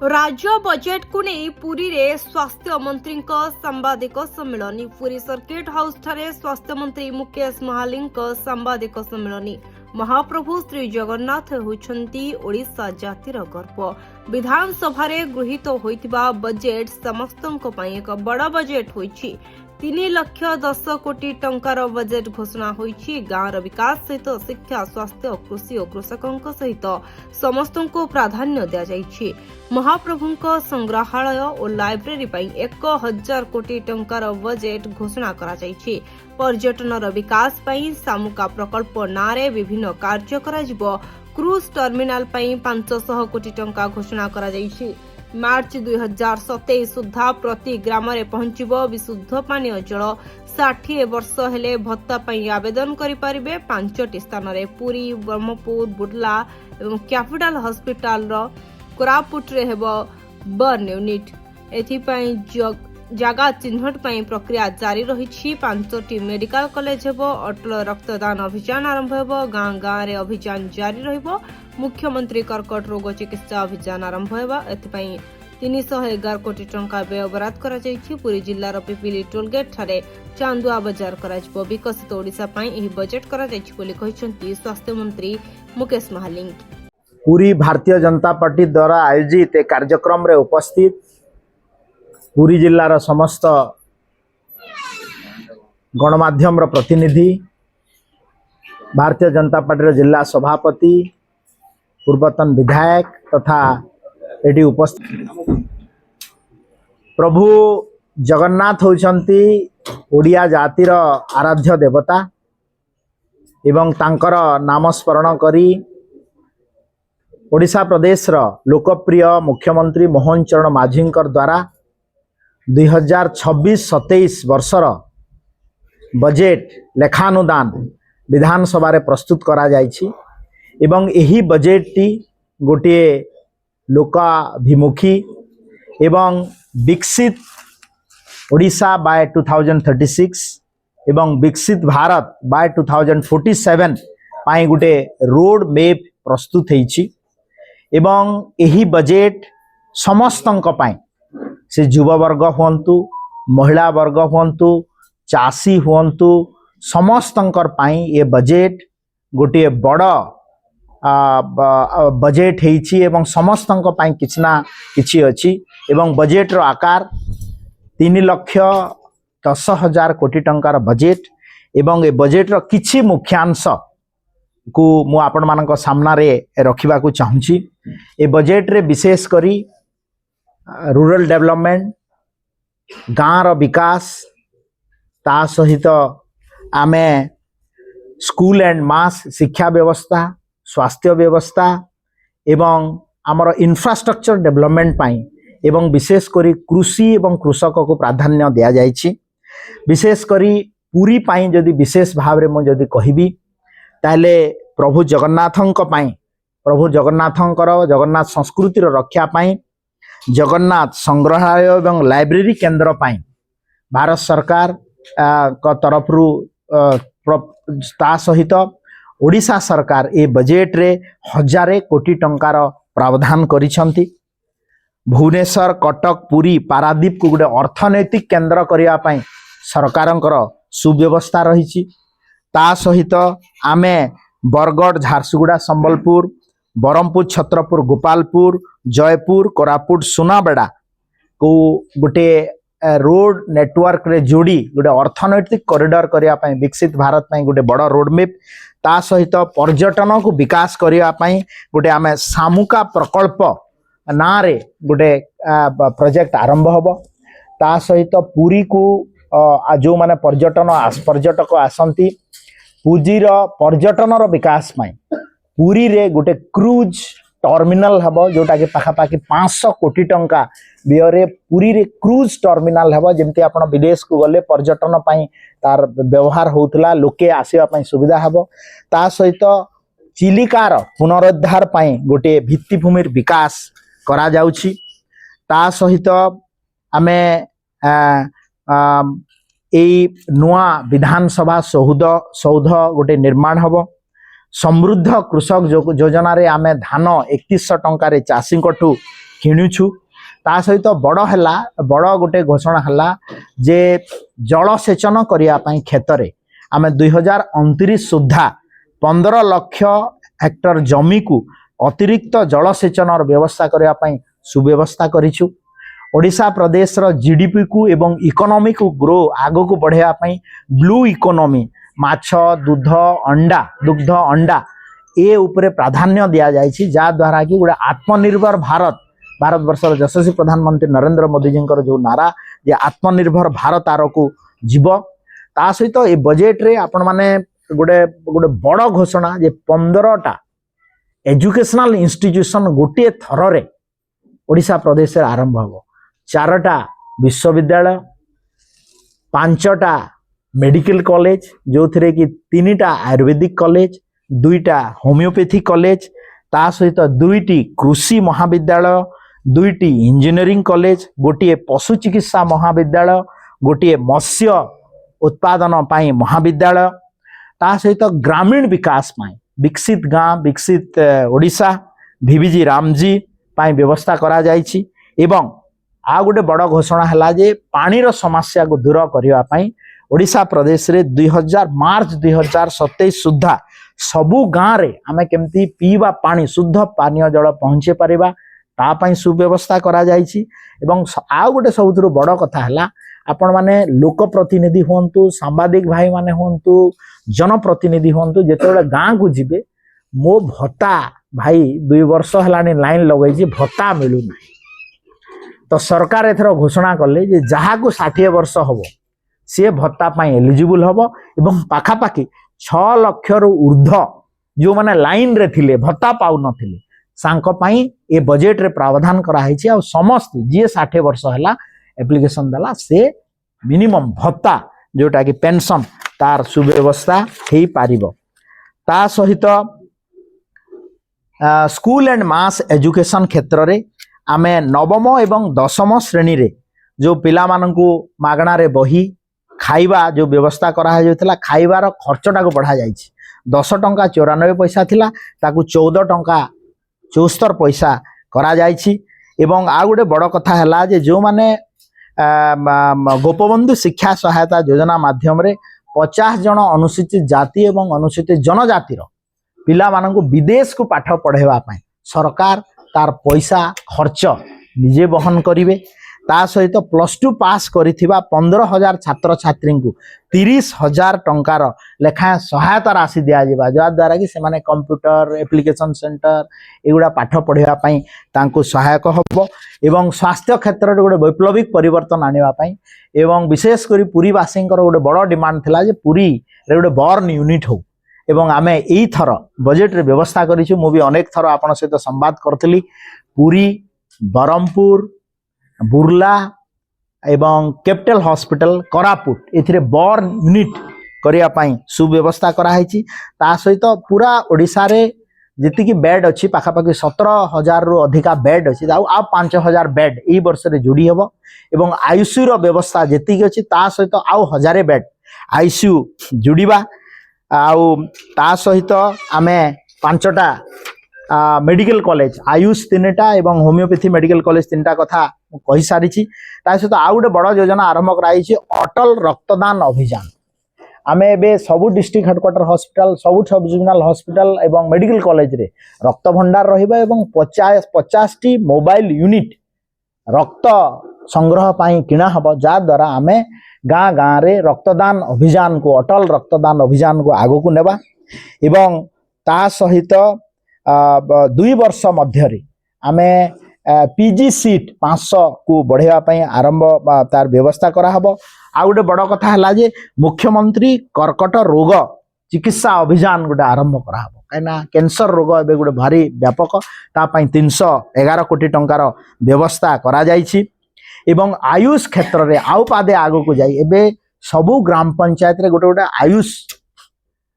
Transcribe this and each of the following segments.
राज्य बजेट को नहीं पुरी रे स्वास्थ्य मंत्री सांबादिक सम्मेलन। पुरी सर्किट हाउस ठारे स्वास्थ्य मंत्री मुकेश महाली सांबादिक सम्मेलन। महाप्रभु श्री जगन्नाथ होइछंती ओडिशा जातिर गर्व। विधानसभा रे गृहीत होइतिबा बजेट समस्तंक पई एक बड़ बजेट होइछि। 3,10 कोटी टंकार बजेट घोषणा होइछि। गाँवर विकास सहित शिक्षा, स्वास्थ्य, कृषि और कृषकों सहित समस्त को प्राधान्य दिया जाइछि। महाप्रभुंक संग्रहालय और लाइब्रेरी पई 1,000 कोटी टंकार बजेट घोषणा करा जाइछि। पर्यटनर विकास पई सामुका प्रकल्प नारे विभिन्न कार्य करा जिवो। क्रूज टर्मिनाल पई 500 कोटी टंका घोषणा करा जाइछि। मार्च 2027 सुधा प्रति ग्राम रे पहुंचिबो विशुद्ध पानीय जल। 60 वर्ष हेले भत्ता पई आवेदन करि परिबे। 5टी स्थान रे पुरी, ब्रह्मपुर, बुडला एवं कैपिटल हॉस्पिटल रो कोरापुट रे हेबो बर्न यूनिट। एथि पई जगह चिन्हट पई प्रक्रिया जारी रहिछि। 5टी मेडिकल कॉलेज हेबो। अटल रक्तदान अभियान आरंभ हेबो। गाँ गाँ रे अभियान जारी रहिबो। मुख्यमंत्री कर्कट रोग चिकित्सा अभियान आरंभ हेबा। एथिपई 311 कोटी टंका व्यय बराद करा जाइछि। पुरी जिल्लार पिपिली टोलगेट ठारे चांदुआ बाजार करा जिवो। विकसित ओडिशा पई एही बजेट करा जाइछि बोली कहिसंती स्वास्थ्य मंत्री मुकेश महालिंग। पूरी भारतीय जनता पार्टी द्वारा आयोजित एक कार्यक्रम रे उपस्थित पुरी जिल्लार समस्त गणमाध्यम प्रतिनिधि, भारतीय जनता पार्टी जिला सभापति, पूर्वतन विधायक तथा एटी उपस्थित प्रभु जगन्नाथ होइछंती ओडिया जातिर आराध्य देवता एवं तांकर नामस्मरण करी ओडिशा प्रदेश रो लोकप्रिय मुख्यमंत्री मोहन चरण माझींकर द्वारा 2026-27 वर्षर बजेट लेखानुदान विधानसभा रे प्रस्तुत करा जाइछि। एवं एही बजेट टी गोटे लोकाभिमुखी एवं विकसित ओडिशा बाय 2036 एवं विकसित भारत बाय 2047 पाई गोटे रोड मैप प्रस्तुत होइछि। एवं एही बजेट समस्तंक पाई से युवा वर्ग हुंतु, महिला वर्ग हुंतु, चाषी हुंतु, समस्तंकर पाई ये बजेट गोटे बड़ बजेट हेछि एवं समस्तंक पाई किछ ना किछि अछि। एवं बजेट रो आकार 3,10,000 कोटी टंकार बजेट। एवं ए बजेट रो किछि मुख्यांश को मु आपण मानक सामना रे रखिबा को चाहूछि। ए बजेट रे विशेष करी रूरल डेवलपमेंट, गाँव रो विकास, ता सहित आमे स्कूल एंड मास शिक्षा व्यवस्था, स्वास्थ्य व्यवस्था एवं आमर इंफ्रास्ट्रक्चर डेवलपमेंट पाई एवं विशेष करी कृषि एवं कृषक को प्राधान्य दिया जाइछि। विशेष करी पूरी पाई जदि विशेष भाव रे मो जदि कहिबी ताले प्रभु जगन्नाथंक पाई, प्रभु जगन्नाथंकर जगन्नाथ संस्कृति रो रक्षा पाई जगन्नाथ संग्रहालय एवं लाइब्रेरी केंद्र पाई भारत सरकार का तरफरु ता सहित ओडिशा सरकार ए बजेट रे 1,000 कोटी टंकार प्रावधान करिसंती। भुवनेश्वर, कटक, पुरी, पारादीप को गोटे अर्थनैतिक केंद्र करिया पाई सरकारंकर सुव्यवस्था रहिछि। ता सहित आमे बरगढ़, झारसुगुड़ा, संबलपुर, बरहमपुर, छत्रपुर, गोपालपुर, जयपुर, कोरापुट, सुनाबेड़ा को गोटे रोड नेटवर्क रे जोड़ी गोटे अर्थनैतिक कॉरिडोर करिया पाई विकसित भारत पाई गोटे बड़ रोड मैप। ता सहित पर्यटन को विकास करिया पाई गोटे आमे सामुका प्रकल्प नारे गोटे प्रोजेक्ट आरंभ हबो। ता सहित पुरी को जो माने पर्यटक आसंती पुजीर पर्यटनर विकास पाई पुरी रे गोटे क्रूज टर्मिनाल हबो जोटा के पाखापाखि 500 कोटी टंका व्यय पुरी रे क्रूज टर्मिनाल हबो। जेमती आपण विदेश को गले पर्यटन पाई तार व्यवहार होउतला, लोके आसीबा पाई सुविधा हबो। ता सहित चिलिकार पुनरुद्धार पाई गोटे भित्तिभूमि विकास करा जाउछि। ता सहित आमे एई नुआ विधानसभा सौध गोटे निर्माण हबो। समृद्ध कृषक योजना रे आमे धान 3100 टंका रे चाषी कोठू କିଣୁଛୁ। ତା ସହିତ ବଡ଼ ଗୋଟେ ଘୋଷଣା ହେଲା ଯେ ଜଳସେଚନ କରିବା ପାଇଁ କ୍ଷେତ୍ରରେ ଆମେ 2029 ସୁଦ୍ଧା 15 ଲକ୍ଷ ହେକ୍ଟର ଜମିକୁ ଅତିରିକ୍ତ ଜଳସେଚନର ବ୍ୟବସ୍ଥା କରିବା ପାଇଁ ସୁବ୍ୟବସ୍ଥା କରିଛୁ। ଓଡ଼ିଶା ପ୍ରଦେଶର ଜିଡିପିକୁ ଏବଂ ଇକୋନୋମି କୁ ଗ୍ରୋ ଆଗକୁ ବଢ଼ାଇବା ପାଇଁ ବ୍ଲୁ ଇକୋନୋମି ମାଛ ଦୁଗ୍ଧ ଅଣ୍ଡା ଏ ଉପରେ ପ୍ରାଧାନ୍ୟ ଦିଆଯାଇଛି, ଯାହାଦ୍ୱାରା କି ଗୋଟେ ଆତ୍ମନିର୍ଭର ଭାରତବର୍ଷର ଯଶସ୍ୱୀ ପ୍ରଧାନମନ୍ତ୍ରୀ ନରେନ୍ଦ୍ର ମୋଦିଜୀଙ୍କର ଯେଉଁ ନାରା ଯେ ଆତ୍ମନିର୍ଭର ଭାରତ ଆରକୁ ଯିବ। ତା ସହିତ ଏ ବଜେଟ୍ରେ ଆପଣମାନେ ଗୋଟେ ବଡ଼ ଘୋଷଣା ଯେ 15ଟା ଏଜୁକେଶନାଲ ଇନଷ୍ଟିଟ୍ୟୁସନ ଗୋଟିଏ ଥରରେ ଓଡ଼ିଶା ପ୍ରଦେଶରେ ଆରମ୍ଭ ହେବ। 4ଟା ବିଶ୍ୱବିଦ୍ୟାଳୟ, 5ଟା मेडिकल कॉलेज जो थे कि 3टा आयुर्वेदिक कॉलेज, 2टा होमियोपैथी कॉलेज, ता सहित 2टी कृषि महाविद्यालय, 2टी इंजीनियरिंग कॉलेज, गोटे पशु चिकित्सा महाविद्यालय, गोटे मत्स्य उत्पादन पाई महाविद्यालय, ता सहित ग्रामीण विकास पाई विकसित गाँ विकसित ओडिशा VVG रामजी पाई व्यवस्था करा जाइछि। एवं आ गोटे बड़ घोषणा है जे पानीर समस्या को दूर करने ओडिशा प्रदेश रे मार्च 2027 सुधा सबु गाँव रे आमे केमती पीवा पानी शुद्ध पानीय जल पहुँचे पारिबा तापाई सुव्यवस्था करा जाइछि। एवं आ गोटे सबुठु बड़ कथा है आपण माने लोक प्रतिनिधि हुंतु, सांबादिक भाई माने हुंतु, जनप्रतिनिधि हुंतु, जेतेबेले गाँ को जिबे मो भत्ता भाई 2 वर्ष हेलानी लाइन लगैछि भत्ता मिलु ना, तो सरकार एथर घोषणा कले जे जहा को 60 वर्ष हबो सी भत्ता पाई एलिजिबल हबो एवं पाखापाखि 6 लाख रु ऊर्ध्व जो माने लाइन रे थिले भत्ता पाउ नथिले सांक पाई ए बजेट रे प्रावधान करा हिछि। आ समस्त जे 60 वर्ष हला एप्लिकेशन दला से मिनिमम भत्ता जोटा कि पेंशन तार सुव्यवस्था हेई पारिबो। ता सहित स्कूल एंड मास एजुकेशन क्षेत्र रे आमे नवम एवं 10म श्रेणी रे जो पिला मानकू मागणा रे बही खाइबा जो व्यवस्था करा जायतिला खाइबार खर्चटा को बढ़ा जायछि। 10 टंका 94 पैसा थिला ताकू 14 टंका 74 पैसा करा जायछि। एवं आ गोटे बड़ कथा हैला जे जो माने गोपबंधु शिक्षा सहायता योजना माध्यम रे 50 जन अनुसूचित जाति एवं अनुसूचित जनजातिर पिला मानकू विदेश को पाठ पढ़ेवा पाई सरकार तार पैसा खर्च निजे वहन करिवे। ता सहित +2 पास करिथिबा 15,000 छात्र छात्री को 30,000 टंकार लेखा सहायता राशि दिया जिबा, जा द्वारा कि से माने कंप्यूटर एप्लिकेशन सेंटर एगुडा पाठ पढ़िया पाई तांको सहायक हबो। एवं स्वास्थ्य क्षेत्र रे गोटे वैप्लविक परिवर्तन आनिबा पाई एवं विशेष करी पुरी वासींकर गोटे बड़ डिमांड थिला जे पुरी रे गोटे बर्न यूनिट हो एवं आमे एई थर बजेट रे व्यवस्था करिछु। मु भी अनेक थर आपन सहित संवाद करथली पुरी बरहमपुर बुर्ला एवं कैपिटल हॉस्पिटल कोरापुट एथिरे बर्न यूनिट करिया पाई सुव्यवस्था करा हिछि। ता सहित पूरा ओडिसा रे जेतिकी बेड अछि पाखापाखि 17,000 रु अधिका बेड अछि आ 5,000 बेड ई वर्ष रे जोड़ी हबो। एवं आईसीयू रो व्यवस्था जेतिकी अछि ता सहित आउ 1000 बेड आईसीयू जुड़ीबा। आउ ता सहित आमे 5टा मेडिकल कॉलेज आयुष 3टा एवं होमियोपैथी मेडिकल कॉलेज 3टा कथा कहि सारी सहित आउ गोटे बड़ योजना आरंभ कराई अटल रक्तदान अभियान। आमे एबे सबु डिस्ट्रिक्ट हेडक्वार्टर हॉस्पिटल सबु सब डिविजनल हॉस्पिटल एवं मेडिकल कॉलेज रे रक्त भंडार रहिबा एवं 50टी मोबाइल यूनिट रक्त संग्रह पाई किना हबो, जा द्वारा आमे गाँ गाँ रे रक्तदान अभियान को अटल रक्तदान अभियान को आगो को नेबा। एवं ता सहित 2 वर्ष मध्य आमे पीजी सीट 500 को बढ़ेवा पाई आरंभ तार व्यवस्था करा हबो। आ गोटे बड़ कथा है जे मुख्यमंत्री कर्कट रोग चिकित्सा अभियान गोटे आरंभ करा हबो, काइना कैंसर रोग एबे गोटे भारी व्यापक ता पाई 311 कोटी टंकार व्यवस्था करा जाइछि। एवं आयुष क्षेत्र रे आउ पादे आगो को जाई एबे सबु ग्राम पंचायत रे गोटे गोटे आयुष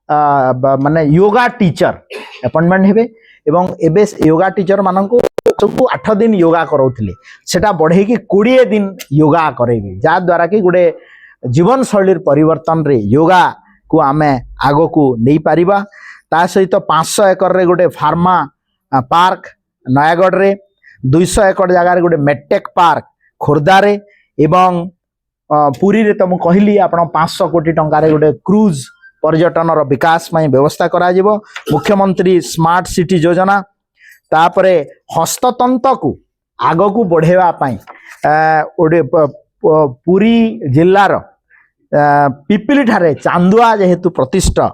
माने योगा टीचर अपॉइंटमेंट हेबे एवं एबे योगा टीचर माननको 8 दिन योगा करौथिले सेटा बढ़े कि 20 दिन योगा करेबे, जा द्वारा कि गोटे जीवन शैली परिवर्तन रे योगा को आमे आगो को नहीं पारिबा। ता सहित 500 एकर रे गोटे फार्मा पार्क नयागढ़ रे 200 एकड़ जगार गोटे मेटेक पार्क खोर्धारे एवं पुरी रे तो मु कहली आपण 500 कोटी टंकार गोटे क्रूज पर्यटन विकास में व्यवस्था करा जिवो। मुख्यमंत्री स्मार्ट सिटी योजना तापरे हस्ततंत्र को आग को बढ़ेवा पाई ओडे पुरी जिल्लार पिपिली ठारे चांदुआ जेहेतु प्रतिष्ठा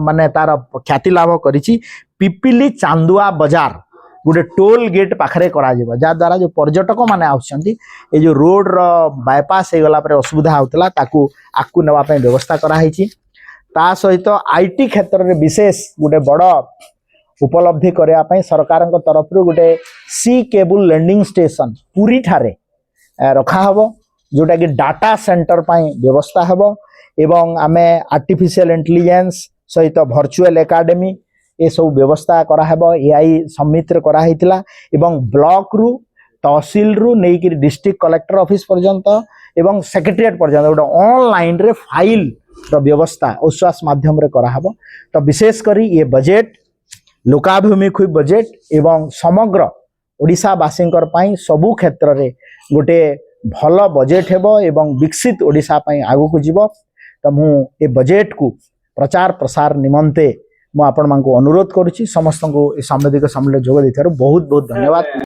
माने तार ख्याति लाभ करिछि पिपिली चांदुआ बाजार गोटे टोल गेट पाखरे करा जिवो जा द्वारा जो पर्यटक माने आउछंती ए जो रोड रो बायपास हे गला पर असुविधा होतला ताकू आकू नेवा पे व्यवस्था करा हिछि। ता सहित आईटी क्षेत्र रे विशेष गोटे बड़ उपलब्धि करया पई सरकार तरफ गोटे सी केबल लैंडिंग स्टेशन पूरी ठारे रखा हबो जोटा कि डाटा सेंटर पई व्यवस्था हबो एवं आमे आर्टिफिशियल इंटेलिजेंस सहित वर्चुअल एकेडमी ए सब व्यवस्था करा हबो। एआई समिति रे करा हितला एवं ब्लॉक रु तहसील रु नेकी डिस्ट्रिक्ट कलेक्टर ऑफिस पर्यंत एवं सेक्रेटरीट पर्यंत गोटे ऑनलाइन रे फाइल रो व्यवस्था उश्वास माध्यम रे करा हबो। तो विशेष करी ये बजेट लोकाभिमुखी बजेट एवं समग्र ओडिशा बासिंकर पई सबु क्षेत्र रे गोटे भल बजेट हेबो एवं विकसित ओडिशा पई आगु को जीवो। तो मु ए बजेट को प्रचार प्रसार निमंते मु आपण मानकु अनुरोध करूची समस्त को ए साम्बादिक सम्मेलन जोग देथारु बहुत बहुत धन्यवाद।